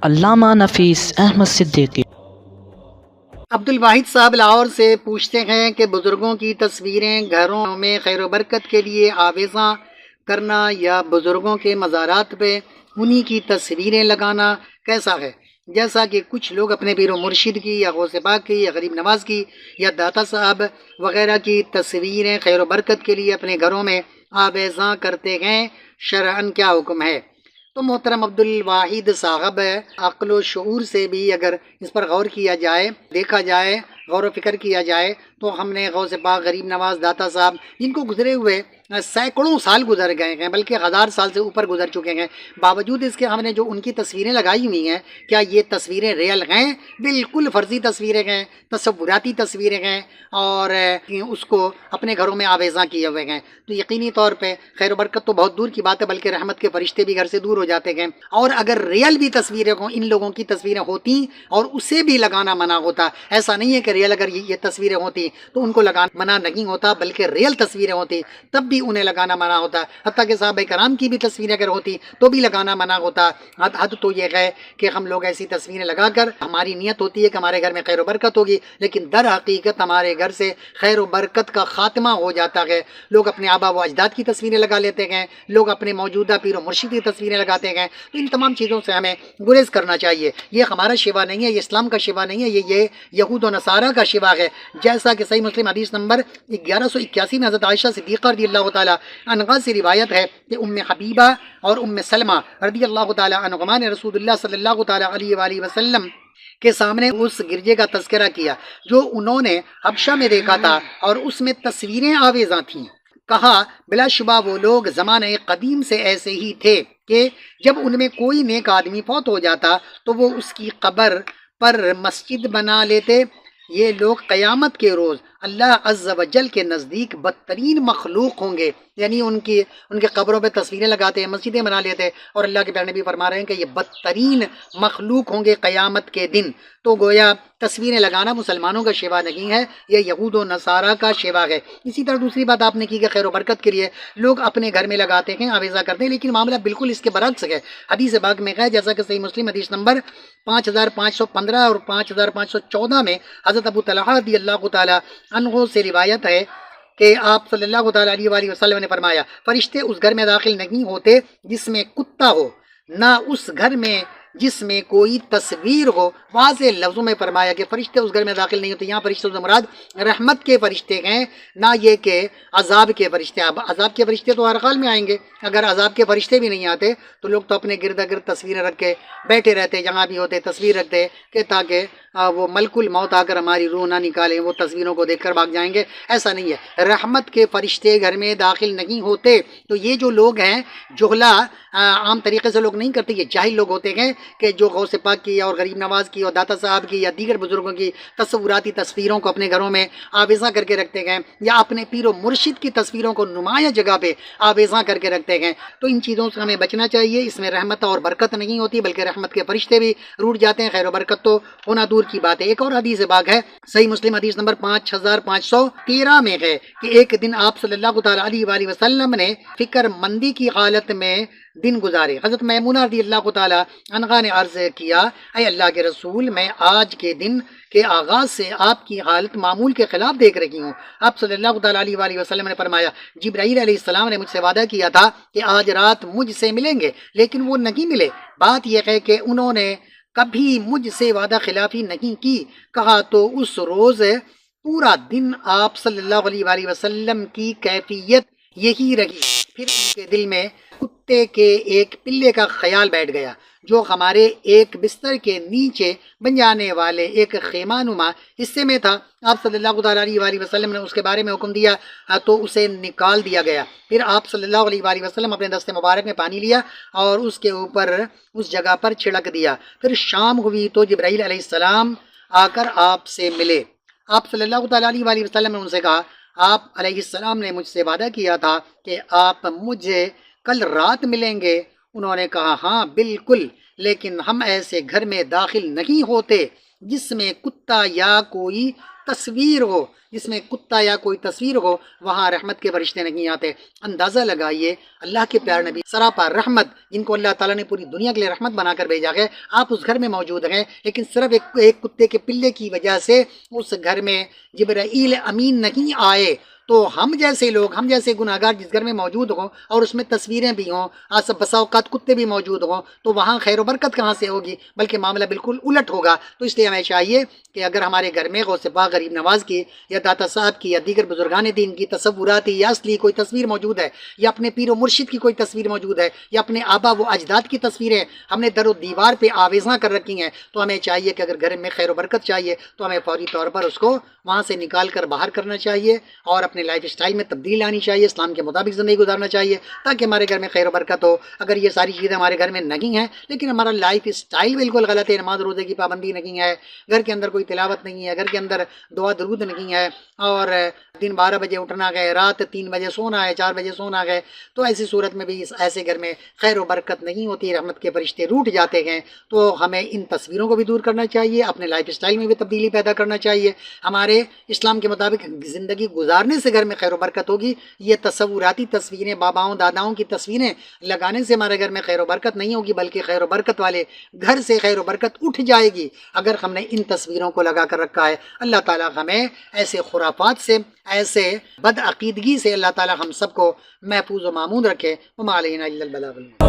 علامہ نفیس احمد صدیقی۔ عبد الواحد صاحب لاہور سے پوچھتے ہیں کہ بزرگوں کی تصویریں گھروں میں خیر و برکت کے لیے آویزاں کرنا یا بزرگوں کے مزارات پہ انہی کی تصویریں لگانا کیسا ہے؟ جیسا کہ کچھ لوگ اپنے پیر و مرشد کی یا غوث پاک کی یا غریب نواز کی یا داتا صاحب وغیرہ کی تصویریں خیر و برکت کے لیے اپنے گھروں میں آویزاں کرتے ہیں، شرعاً کیا حکم ہے؟ تو محترم عبد الواحد صاحب، عقل و شعور سے بھی اگر اس پر غور کیا جائے، دیکھا جائے، غور و فکر کیا جائے تو ہم نے غوث پاک، غریب نواز، داتا صاحب جن کو گزرے ہوئے سینکڑوں سال گزر گئے ہیں، بلکہ ہزار سال سے اوپر گزر چکے ہیں، باوجود اس کے ہم نے جو ان کی تصویریں لگائی ہوئی ہیں، کیا یہ تصویریں ریئل ہیں؟ بالکل فرضی تصویریں ہیں، تصوراتی تصویریں ہیں، اور اس کو اپنے گھروں میں آویزاں کیے ہوئے ہیں، تو یقینی طور پہ خیر و برکت تو بہت دور کی بات ہے، بلکہ رحمت کے فرشتے بھی گھر سے دور ہو جاتے ہیں۔ اور اگر ریئل بھی تصویریں ہوں، ان لوگوں کی تصویریں ہوتی اور اسے بھی لگانا منع ہوتا، ایسا نہیں ہے کہ ریئل اگر یہ تصویریں ہوتی تو ان کو لگانا منع نہیں ہوتا، بلکہ ریئل تصویریں ہوتی تب بھی انہیں لگانا منع ہوتا، حتیٰ کہ صحابہ کرام کی بھی تصویریں اگر ہوتی تو بھی لگانا منع ہوتا۔ حد تو یہ ہے کہ ہم لوگ ایسی تصویریں لگا کر ہماری نیت ہوتی ہے کہ ہمارے گھر میں خیر و برکت ہوگی، لیکن در حقیقت ہمارے گھر سے خیر و برکت کا خاتمہ ہو جاتا ہے۔ لوگ اپنے آبا و اجداد کی تصویریں لگا لیتے ہیں، لوگ اپنے موجودہ پیر و مرشد کی تصویریں لگاتے ہیں، تو ان تمام چیزوں سے ہمیں گریز کرنا چاہیے۔ یہ ہمارا شیوا نہیں ہے، یہ اسلام کا شیوا نہیں ہے، یہ یہود و نصارہ کا شیوا ہے، جیسا کہ صحیح مسلم حدیث نمبر 1181 میں حضرت عائشہ صدیقہ رضی اللہ تعالی عنہا سے روایت ہے کہ ام حبیبہ اور ام سلمہ رضی اللہ تعالی عنہما نے رسول اللہ صلی اللہ تعالی علیہ وآلہ وسلم کے سامنے اس گرجے کا تذکرہ کیا جو انہوں نے حبشہ میں دیکھا تھا، اور اس میں تصویریں آویزاں تھیں۔ کہا بلا شبہ وہ لوگ زمانہ قدیم سے ایسے ہی تھے کہ جب ان میں کوئی نیک آدمی فوت ہو جاتا تو وہ اس کی قبر پر مسجد بنا لیتے۔ یہ لوگ قیامت کے روز اللہ عز و جل کے نزدیک بدترین مخلوق ہوں گے، یعنی ان کے قبروں پہ تصویریں لگاتے ہیں، مسجدیں بنا لیتے ہیں، اور اللہ کے پیارے نبی فرما رہے ہیں کہ یہ بدترین مخلوق ہوں گے قیامت کے دن۔ تو گویا تصویریں لگانا مسلمانوں کا شیوا نہیں ہے، یہ یہود و نصارہ کا شیوا ہے۔ اسی طرح دوسری بات آپ نے کی کہ خیر و برکت کے لیے لوگ اپنے گھر میں لگاتے ہیں، آویزہ کرتے ہیں، لیکن معاملہ بالکل اس کے برعکس ہے۔ حدیث پاک میں ہے، جیسا کہ صحیح مسلم حدیث نمبر 5515 اور 5514 میں حضرت ابو طلحہ رضی اللہ تعالی عنہ سے روایت ہے کہ آپ صلی اللہ تعالی علیہ وآلہ وسلم نے فرمایا، فرشتے اس گھر میں داخل نہیں ہوتے جس میں کتا ہو، نہ اس گھر میں جس میں کوئی تصویر ہو۔ واضح لفظوں میں فرمایا کہ فرشتے اس گھر میں داخل نہیں ہوتے۔ یہاں فرشتے سے مراد رحمت کے فرشتے ہیں، نہ یہ کہ عذاب کے فرشتے۔ اب عذاب کے فرشتے تو ہر حال میں آئیں گے، اگر عذاب کے فرشتے بھی نہیں آتے تو لوگ تو اپنے گرد گرد تصویریں رکھ کے بیٹھے رہتے، جہاں بھی ہوتے تصویر رکھتے کہ تاکہ وہ ملک الموت آ کر ہماری روح نہ نکالے، وہ تصویروں کو دیکھ کر بھاگ جائیں گے۔ ایسا نہیں ہے، رحمت کے فرشتے گھر میں داخل نہیں ہوتے۔ تو یہ جو لوگ ہیں جہلا، عام طریقے سے لوگ نہیں کرتے، یہ جاہل لوگ ہوتے ہیں کہ جو غوث پاک کی اور غریب نواز کی اور داتا صاحب کی یا دیگر بزرگوں کی تصوراتی تصویروں کو اپنے گھروں میں آویزاں کر کے رکھتے ہیں، یا اپنے پیر و مرشد کی تصویروں کو نمایاں جگہ پہ آویزاں کر کے رکھتے ہیں۔ تو ان چیزوں سے ہمیں بچنا چاہیے، اس میں رحمت اور برکت نہیں ہوتی، بلکہ رحمت کے فرشتے بھی روٹ جاتے ہیں، خیر و برکت تو ہونا دور کی بات ہے۔ ایک اور حدیث پاک ہے، صحیح مسلم حدیث نمبر 5513 میں ہے کہ ایک دن آپ صلی اللہ تعالی علیہ وآلہ وسلم نے فکر مندی کی حالت میں دن گزارے۔ حضرت میمونہ رضی اللہ تعالی عنہا نے عرض کیا، اے اللہ کے رسول، میں آج کے دن کے آغاز سے آپ کی حالت معمول کے خلاف دیکھ رہی ہوں۔ آپ صلی اللہ تعالی علیہ وآلہ وسلم نے فرمایا، جبرائیل علیہ السلام نے مجھ سے وعدہ کیا تھا کہ آج رات مجھ سے ملیں گے، لیکن وہ نہیں ملے۔ بات یہ ہے کہ انہوں نے کبھی مجھ سے وعدہ خلافی نہیں کی۔ کہا تو اس روز پورا دن آپ صلی اللہ علیہ وآلہ وسلم کی کیفیت یہی رہی۔ پھر ان کے دل میں کتے کے ایک پلے کا خیال بیٹھ گیا جو ہمارے ایک بستر کے نیچے بن جانے والے ایک خیمہ نما حصے میں تھا۔ آپ صلی اللہ علیہ وآلہ وسلم نے اس کے بارے میں حکم دیا تو اسے نکال دیا گیا۔ پھر آپ صلی اللہ علیہ وآلہ وسلم اپنے دست مبارک میں پانی لیا اور اس کے اوپر اس جگہ پر چھڑک دیا۔ پھر شام ہوئی تو جبرائیل علیہ السلام آ کر آپ سے ملے۔ آپ صلی اللہ تعالیٰ علیہ وآلہ وسلم نے ان سے کہا، آپ علیہ السلام نے مجھ سے وعدہ کیا تھا کہ آپ مجھے کل رات ملیں گے۔ انہوں نے کہا، ہاں بالکل، لیکن ہم ایسے گھر میں داخل نہیں ہوتے جس میں کتا یا کوئی تصویر ہو، جس میں کتا یا کوئی تصویر ہو، وہاں رحمت کے فرشتے نہیں آتے۔ اندازہ لگائیے اللہ کے پیارے نبی سراپا رحمت، جن کو اللہ تعالیٰ نے پوری دنیا کے لیے رحمت بنا کر بھیجا ہے، آپ اس گھر میں موجود ہیں، لیکن صرف ایک کتے کے پلے کی وجہ سے اس گھر میں جبرائیل امین نہیں آئے۔ تو ہم جیسے لوگ، ہم جیسے گناہگار جس گھر میں موجود ہوں اور اس میں تصویریں بھی ہوں، بسا اوقات کتے بھی موجود ہوں، تو وہاں خیر و برکت کہاں سے ہوگی؟ بلکہ معاملہ بالکل الٹ ہوگا۔ تو اس لیے ہمیں چاہیے کہ اگر ہمارے گھر میں غوث پاک غریب نواز کی یا داتا صاحب کی یا دیگر بزرگان دین کی تصوراتی یا اصلی کوئی تصویر موجود ہے، یا اپنے پیر و مرشد کی کوئی تصویر موجود ہے، یا اپنے آبا و اجداد کی تصویریں ہم نے در و دیوار پہ آویزاں کر رکھی ہیں، تو ہمیں چاہیے کہ اگر گھر میں خیر و برکت چاہیے تو ہمیں فوری طور پر اس کو وہاں سے نکال کر باہر کرنا چاہیے اور اپنے لائف اسٹائل میں تبدیلی لانی چاہیے، اسلام کے مطابق زندگی گزارنا چاہیے، تاکہ ہمارے گھر میں خیر و برکت ہو۔ اگر یہ ساری چیزیں ہمارے گھر میں نہیں ہیں لیکن ہمارا لائف اسٹائل بالکل غلط ہے، نماز روزے کی پابندی نہیں ہے، گھر کے اندر کوئی تلاوت نہیں ہے، گھر کے اندر دعا درود نہیں ہے، اور دن 12 بجے اٹھنا گئے، رات 3 بجے سونا ہے، 4 بجے سونا گئے، تو ایسی صورت میں بھی ایسے گھر میں خیر و برکت نہیں ہوتی، رحمت کے فرشتے روٹ جاتے ہیں۔ تو ہمیں ان تصویروں کو بھی دور کرنا چاہیے، اپنے لائف اسٹائل میں بھی تبدیلی پیدا کرنا چاہیے۔ ہمارے اسلام کے مطابق زندگی گزارنے سے گھر میں خیر و برکت ہوگی۔ یہ تصوراتی تصویریں، باباؤں داداؤں کی تصویریں لگانے سے ہمارے گھر میں خیر و برکت نہیں ہوگی، بلکہ خیر و برکت والے گھر سے خیر و برکت اٹھ جائے گی اگر ہم نے ان تصویروں کو لگا کر رکھا ہے۔ اللہ تعالیٰ ہمیں ایسے خرافات سے، ایسے بد عقیدگی سے اللہ تعالیٰ ہم سب کو محفوظ و معمون رکھے۔ وما علینا الا البلاغ المبین۔